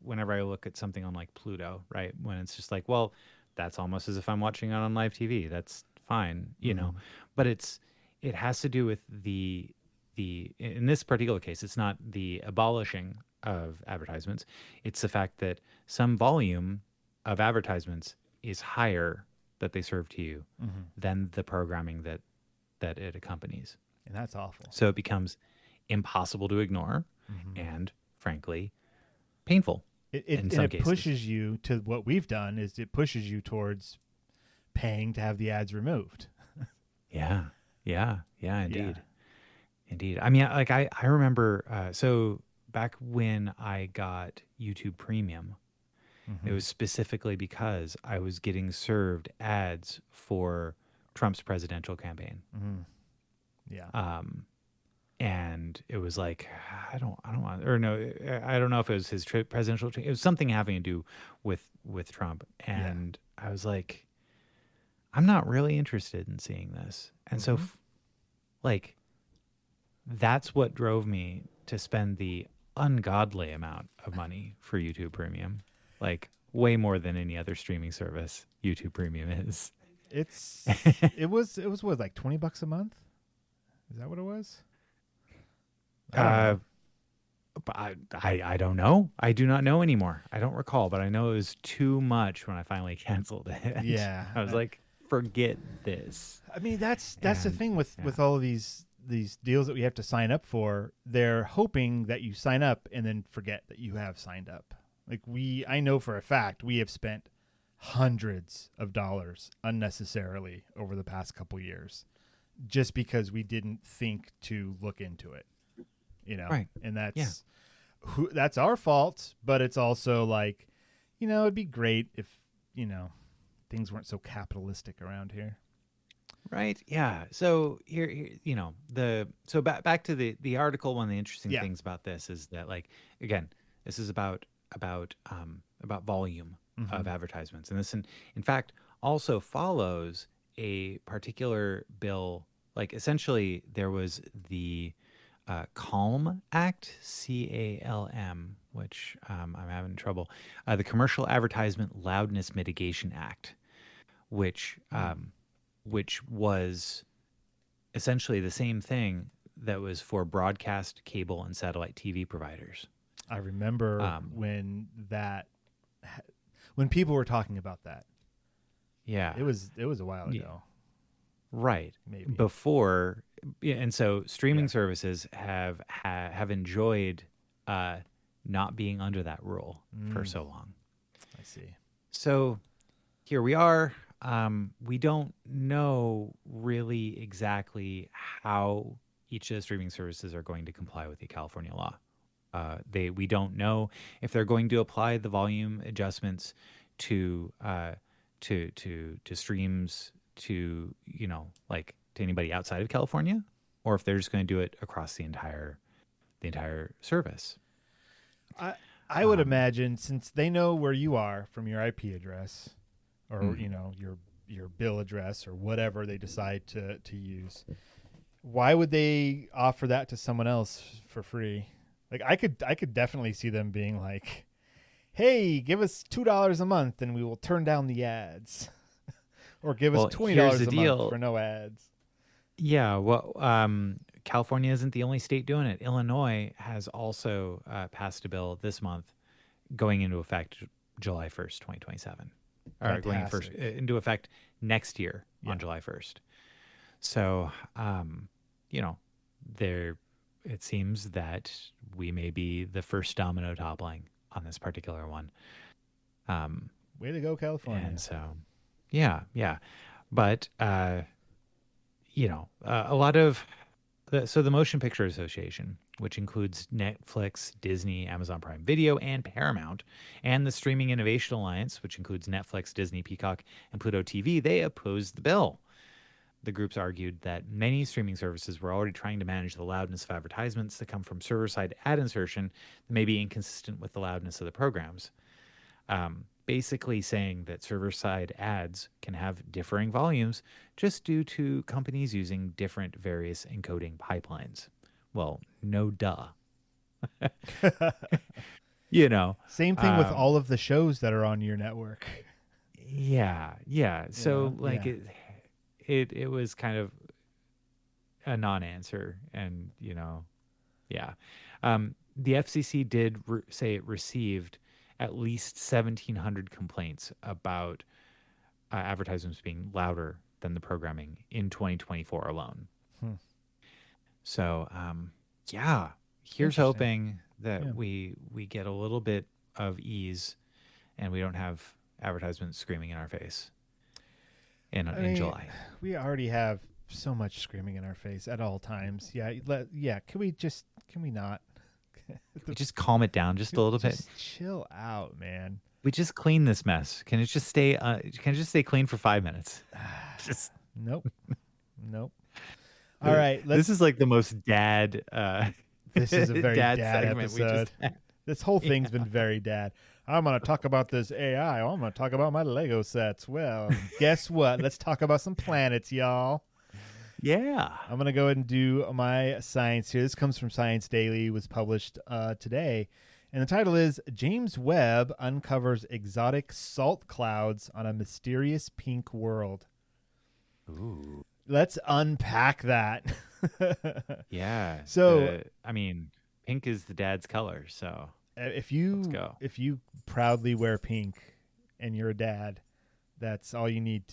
whenever I look at something on like Pluto, right, when it's just like, well, that's almost as if I'm watching it on live TV. That's fine, you know. But it has to do with the in this particular case, it's not the abolishing of advertisements. It's the fact that some volume of advertisements is higher that they serve to you than the programming that it accompanies. And that's awful. So it becomes impossible to ignore and, frankly, painful. It pushes you to what we've done is it pushes you towards paying to have the ads removed. Yeah, indeed. Indeed. I mean, like I remember, so back when I got YouTube Premium, it was specifically because I was getting served ads for Trump's presidential campaign. Yeah. And it was like, I don't know if it was his presidential, it was something having to do with Trump. And I was like, I'm not really interested in seeing this. And so that's what drove me to spend the ungodly amount of money for YouTube Premium, like way more than any other streaming service YouTube Premium is. It was what, like $20 a month? Is that what it was? But I don't know. I do not know anymore. I don't recall, but I know it was too much when I finally canceled it. Yeah. I was like, forget this. I mean, that's the And, thing with yeah. all of these deals that we have to sign up for. They're hoping that you sign up and then forget that you have signed up. Like I know for a fact we have spent hundreds of dollars unnecessarily over the past couple years just because we didn't think to look into it, Right. And that's our fault, but it's also like, it'd be great if, things weren't so capitalistic around here. Right. Yeah. So here back to the article. One of the interesting Yeah. things about this is that, like, again, this is about volume of advertisements, and this in fact also follows a particular bill. Like, essentially, there was the CALM Act, CALM, which I'm having trouble. The Commercial Advertisement Loudness Mitigation Act, which was essentially the same thing that was for broadcast, cable, and satellite TV providers. I remember when people were talking about that. Yeah, it was a while ago. Right. Maybe before, and so streaming services have enjoyed not being under that rule for so long. I see. So here we are. We don't know really exactly how each of the streaming services are going to comply with the California law. We don't know if they're going to apply the volume adjustments to streams to to anybody outside of California, or if they're just going to do it across the entire service. I would imagine, since they know where you are from your IP address, or your bill address, or whatever they decide to use, why would they offer that to someone else for free? Like, I could definitely see them being like, "Hey, give us $2 a month and we will turn down the ads," or give us $20 a month for no ads. Yeah, well, California isn't the only state doing it. Illinois has also passed a bill this month, going into effect July 1st, 2027. Or going into effect next year on July 1st. So, it seems that we may be the first domino toppling on this particular one. Way to go, California. And so, yeah. But, a lot of the Motion Picture Association, which includes Netflix, Disney, Amazon Prime Video, and Paramount, and the Streaming Innovation Alliance, which includes Netflix, Disney, Peacock, and Pluto TV, they opposed the bill. The groups argued that many streaming services were already trying to manage the loudness of advertisements that come from server-side ad insertion that may be inconsistent with the loudness of the programs. Basically saying that server-side ads can have differing volumes just due to companies using different various encoding pipelines. Well, no duh. Same thing with all of the shows that are on your network. Yeah. So it was kind of a non-answer, and the FCC did say it received at least 1,700 complaints about advertisements being louder than the programming in 2024 alone. So, here's hoping that we get a little bit of ease and we don't have advertisements screaming in our face in July. We already have so much screaming in our face at all times. Can we not? We just calm it down just a little bit. Chill out, man. We just clean this mess. Can it just stay? Can it just stay clean for 5 minutes? Nope. All right. This is like the most dad. This is a very dad segment episode. This whole thing's been very dad. I'm going to talk about this AI. I'm going to talk about my Lego sets. Well, guess what? Let's talk about some planets, y'all. Yeah. I'm going to go ahead and do my science here. This comes from Science Daily. It was published today. And the title is James Webb Uncovers Exotic Salt Clouds on a Mysterious Pink World. Let's unpack that. Yeah. So, Pink is the dad's color, so If let's go. you proudly wear pink and you're a dad, that's all you need.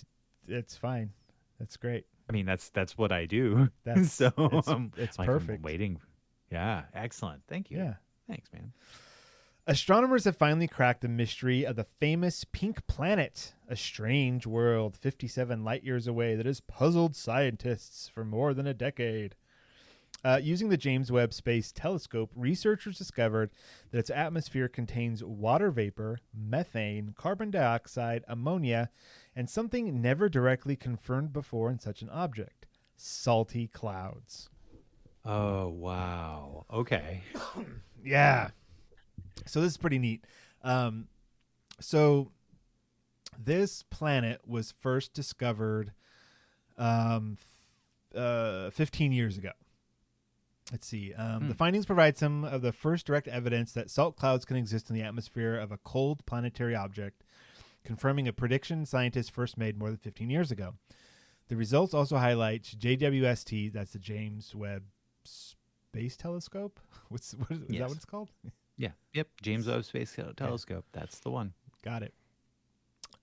It's fine. That's great. I mean, that's what I do. That's So it's like, perfect. I'm waiting. Yeah, excellent. Thank you. Yeah. Thanks, man. Astronomers have finally cracked the mystery of the famous pink planet, a strange world 57 light years away that has puzzled scientists for more than a decade. Using the James Webb Space Telescope, researchers discovered that its atmosphere contains water vapor, methane, carbon dioxide, ammonia, and something never directly confirmed before in such an object: salty clouds. Oh, wow. Okay. Yeah. So this is pretty neat. So this planet was first discovered 15 years ago. Let's see. The findings provide some of the first direct evidence that salt clouds can exist in the atmosphere of a cold planetary object, confirming a prediction scientists first made more than 15 years ago. The results also highlight JWST, that's the James Webb Space Telescope. Is that what it's called? Yeah. Yep. James Webb Space Telescope. That's the one. Got it.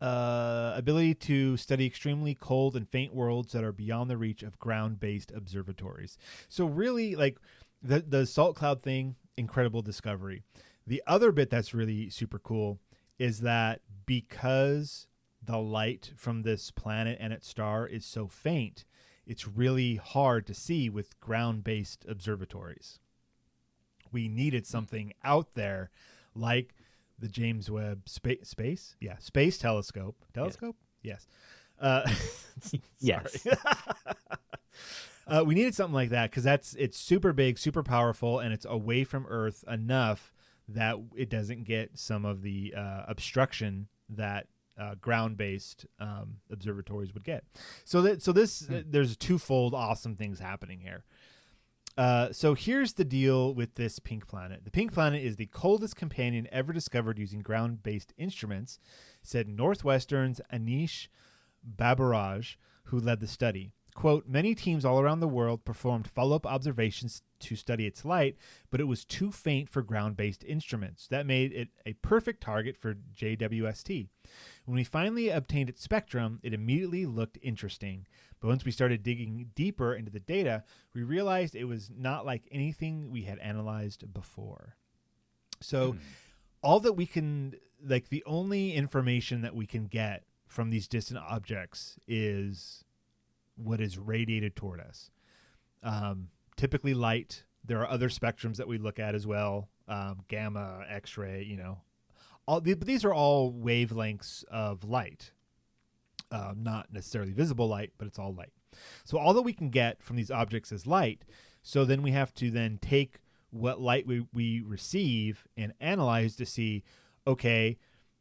Ability to study extremely cold and faint worlds that are beyond the reach of ground-based observatories. So really, like the salt cloud thing, incredible discovery. The other bit that's really super cool is that because the light from this planet and its star is so faint, it's really hard to see with ground-based observatories. We needed something out there like the James Webb Space Telescope. Telescope? Yes. Yes. We needed something like that because it's super big, super powerful, and it's away from Earth enough that it doesn't get some of the obstruction that ground-based observatories would get. So there's twofold awesome things happening here. So here's the deal with this pink planet. The pink planet is the coldest companion ever discovered using ground-based instruments, said Northwestern's Anish Babaraj, who led the study. Quote, many teams all around the world performed follow-up observations to study its light, but it was too faint for ground-based instruments. That made it a perfect target for JWST. When we finally obtained its spectrum, it immediately looked interesting. But once we started digging deeper into the data, we realized it was not like anything we had analyzed before. So all that we can, like the only information that we can get from these distant objects is what is radiated toward us. Typically light. There are other spectrums that we look at as well. Gamma, X-ray, but these are all wavelengths of light. Not necessarily visible light, but it's all light. So all that we can get from these objects is light. So then we have to then take what light we receive and analyze to see, okay,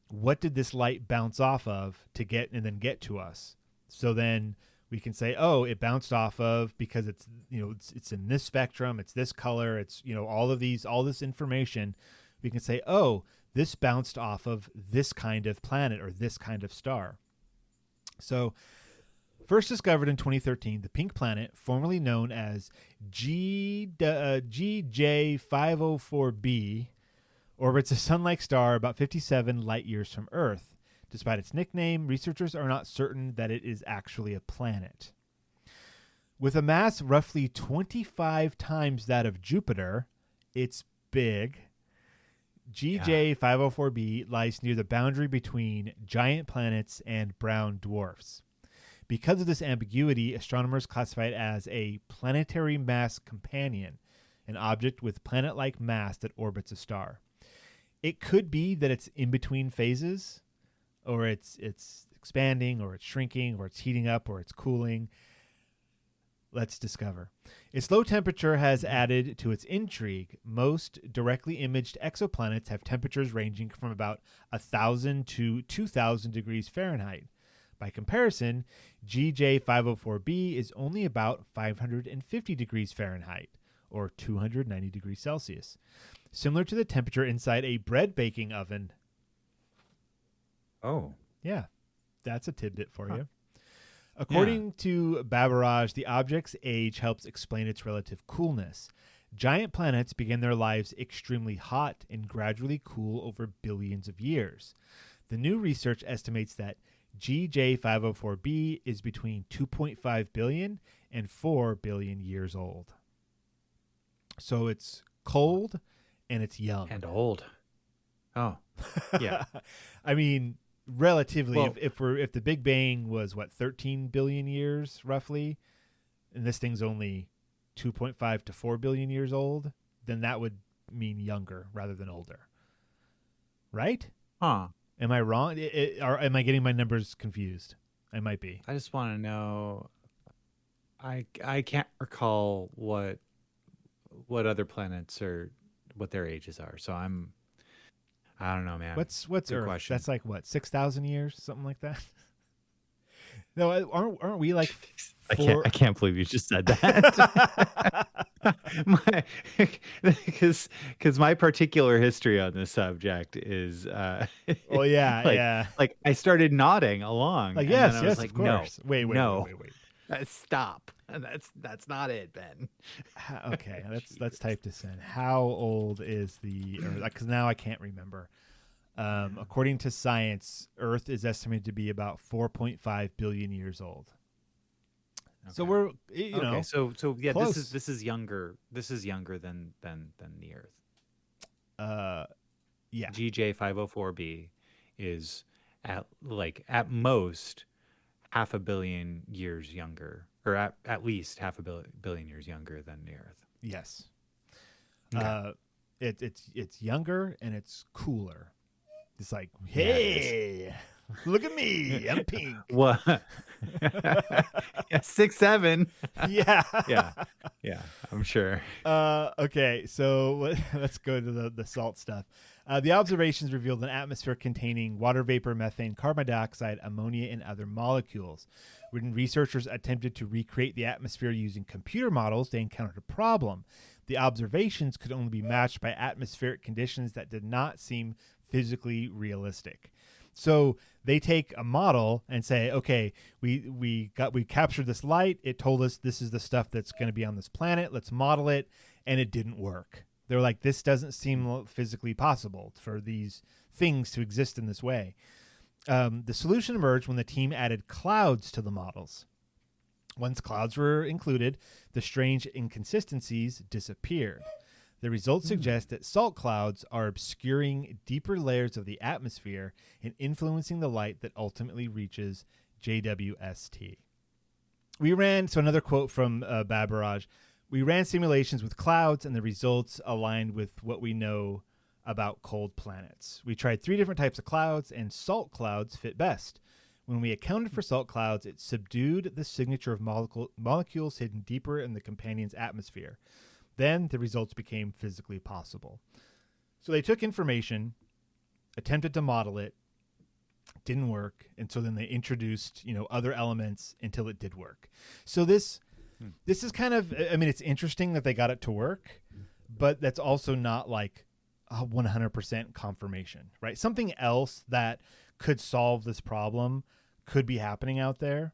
what did this light bounce off of to get and then get to us? So then we can say, oh, it bounced off of because it's in this spectrum, it's this color, it's all this information. We can say, oh, this bounced off of this kind of planet or this kind of star. So, first discovered in 2013, the pink planet, formerly known as GJ504b, orbits a sun-like star about 57 light years from Earth. Despite its nickname, researchers are not certain that it is actually a planet. With a mass roughly 25 times that of Jupiter, it's big. GJ504b lies near the boundary between giant planets and brown dwarfs. Because of this ambiguity, astronomers classify it as a planetary mass companion, an object with planet-like mass that orbits a star. It could be that it's in between phases, or it's expanding, or it's shrinking, or it's heating up, or it's cooling. Let's discover. Its low temperature has added to its intrigue. Most directly imaged exoplanets have temperatures ranging from about 1,000 to 2,000 degrees Fahrenheit. By comparison, GJ504b is only about 550 degrees Fahrenheit, or 290 degrees Celsius, similar to the temperature inside a bread baking oven. Oh. Yeah, that's a tidbit for you. According to Babaraj, the object's age helps explain its relative coolness. Giant planets begin their lives extremely hot and gradually cool over billions of years. The new research estimates that GJ504b is between 2.5 billion and 4 billion years old. So it's cold and it's young. And old. Oh, yeah. I mean, relatively, Well- if the Big Bang was 13 billion years roughly, and this thing's only 2.5 to 4 billion years old, then that would mean younger rather than older. Right? Huh. Am I wrong? Or am I getting my numbers confused? I might be. I just want to know. I can't recall what other planets or what their ages are. So I don't know, man. What's Good Earth? question. That's like 6,000 years, something like that. No, aren't we like? I can't believe you just said that. Because my particular history on this subject is Oh yeah, like, yeah. like I started nodding along. Like and then yes, I was yes, like, of course. Wait, no. wait. Stop. That's not it, Ben. Okay, let's type this in. How old is the Earth? Because now I can't remember. According to science, Earth is estimated to be about 4.5 billion years old. So Okay. we're you know So yeah, close. this is younger. This is younger than the Earth. Yeah. GJ504b is at most half a billion years younger, or at least half a billion years younger than the Earth. Yes. Okay. It's younger and it's cooler. It's like, Yeah, it hey, look at me, I'm pink. What? Yeah, 6'7". Yeah. Yeah, I'm sure. Okay, so let's go to the salt stuff. The observations revealed an atmosphere containing water vapor, methane, carbon dioxide, ammonia, and other molecules. When researchers attempted to recreate the atmosphere using computer models, they encountered a problem. The observations could only be matched by atmospheric conditions that did not seem physically realistic. So they take a model and say, okay, we captured this light. It told us this is the stuff that's going to be on this planet. Let's model it, and it didn't work. They're like, this doesn't seem physically possible for these things to exist in this way. The solution emerged when the team added clouds to the models. Once clouds were included, the strange inconsistencies disappeared. The results suggest that salt clouds are obscuring deeper layers of the atmosphere and influencing the light that ultimately reaches JWST. So another quote from Babaraj, we ran simulations with clouds and the results aligned with what we know about cold planets. We tried 3 different types of clouds and salt clouds fit best. When we accounted for salt clouds, it subdued the signature of molecules hidden deeper in the companion's atmosphere. Then the results became physically possible. So they took information, attempted to model it, didn't work, and so then they introduced, other elements until it did work. So this is kind of, I mean, it's interesting that they got it to work, but that's also not like a 100% confirmation, right? Something else that could solve this problem could be happening out there.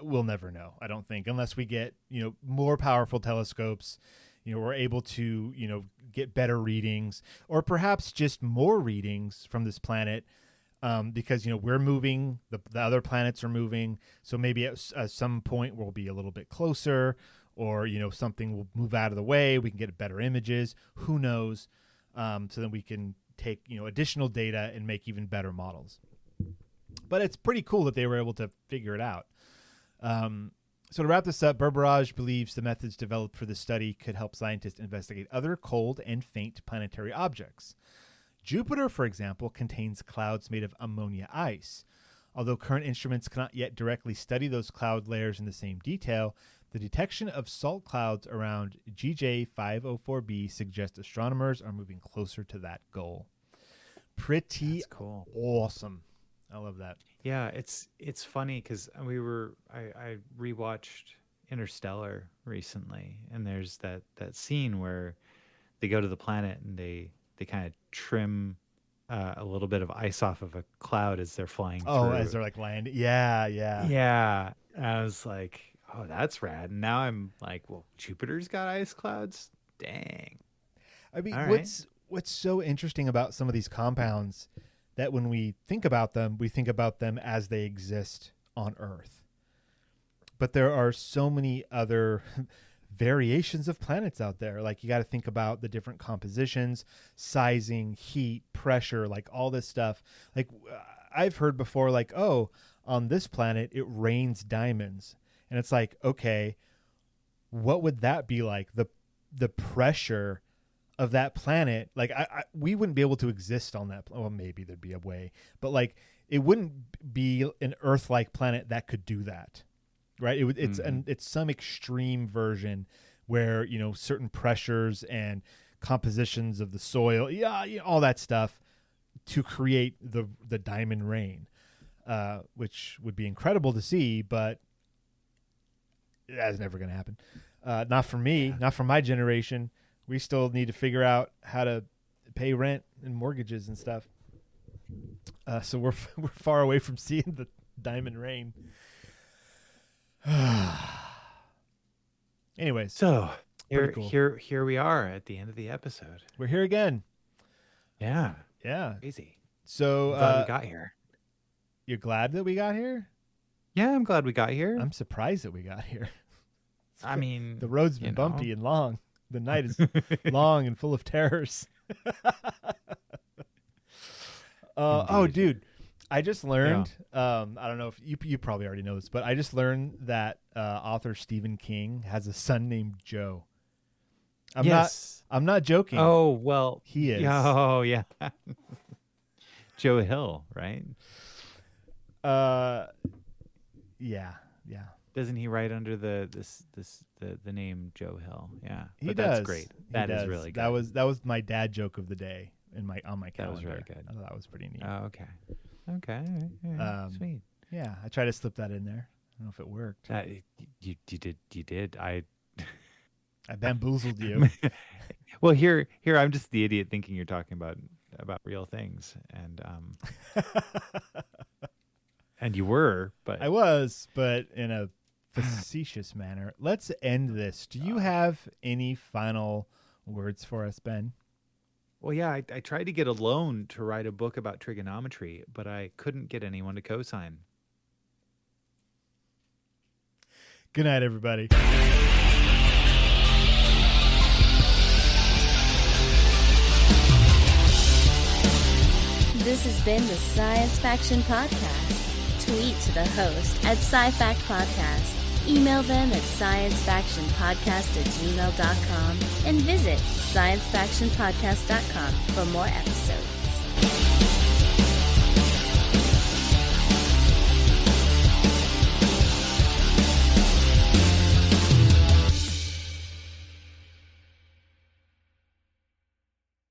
We'll never know, I don't think, unless we get, more powerful telescopes. We're able to, get better readings, or perhaps just more readings from this planet, because, we're moving, the other planets are moving. So maybe at some point we'll be a little bit closer, or, something will move out of the way. We can get better images. Who knows? So then we can take, additional data and make even better models. But it's pretty cool that they were able to figure it out. So to wrap this up, Berberaj believes the methods developed for this study could help scientists investigate other cold and faint planetary objects. Jupiter, for example, contains clouds made of ammonia ice. Although current instruments cannot yet directly study those cloud layers in the same detail, the detection of salt clouds around GJ504b suggests astronomers are moving closer to that goal. Pretty cool. Awesome. I love that. Yeah, it's funny because I rewatched Interstellar recently, and there's that scene where they go to the planet and they kind of trim a little bit of ice off of a cloud as they're flying through. Oh, as they're like landing. Yeah. Yeah. And I was like, oh, that's rad. And now I'm like, well, Jupiter's got ice clouds Dang. I mean, All right. what's so interesting about some of these compounds that when we think about them as they exist on Earth. But there are so many other variations of planets out there. Like, you got to think about the different compositions, sizing, heat, pressure, like all this stuff. Like, I've heard before, like, oh, on this planet it rains diamonds, and it's like, okay, what would that be like? The pressure of that planet, like, we wouldn't be able to exist on that. Well, maybe there'd be a way, but like, it wouldn't be an Earth-like planet that could do that. Right. It's some extreme version where, certain pressures and compositions of the soil, all that stuff to create the diamond rain, which would be incredible to see, but that's never going to happen. Not for me, not for my generation. We still need to figure out how to pay rent and mortgages and stuff. So we're far away from seeing the diamond rain. Anyways, so cool. here we are at the end of the episode. We're here again. Yeah, Crazy. So glad we got here. You're glad that we got here? Yeah, I'm glad we got here. I'm surprised that we got here. I mean, the road's been bumpy and long. The night is long and full of terrors. Oh, dude. I just learned, I don't know if you probably already know this, but I just learned that author Stephen King has a son named Joe. I'm not joking. Oh, well, he is. Oh, yeah. Joe Hill, right? Yeah. Doesn't he write under the name Joe Hill? Yeah. He does. That's great. That is really good. That was my dad joke of the day on my calendar. That was really good. I thought that was pretty neat. Oh, okay. Okay. Sweet. Yeah, I tried to slip that in there. I don't know if it worked. You did. I bamboozled you. Well, here I'm just the idiot thinking you're talking about real things, and and you were, but I was, but in a facetious manner. Let's end this. Do you have any final words for us, Ben? Well, yeah, I tried to get a loan to write a book about trigonometry, but I couldn't get anyone to co-sign. Good night, everybody. This has been the Science Faction Podcast. Tweet to the host at SciFact Podcast. Email them at sciencefactionpodcast@gmail.com and visit sciencefactionpodcast.com for more episodes.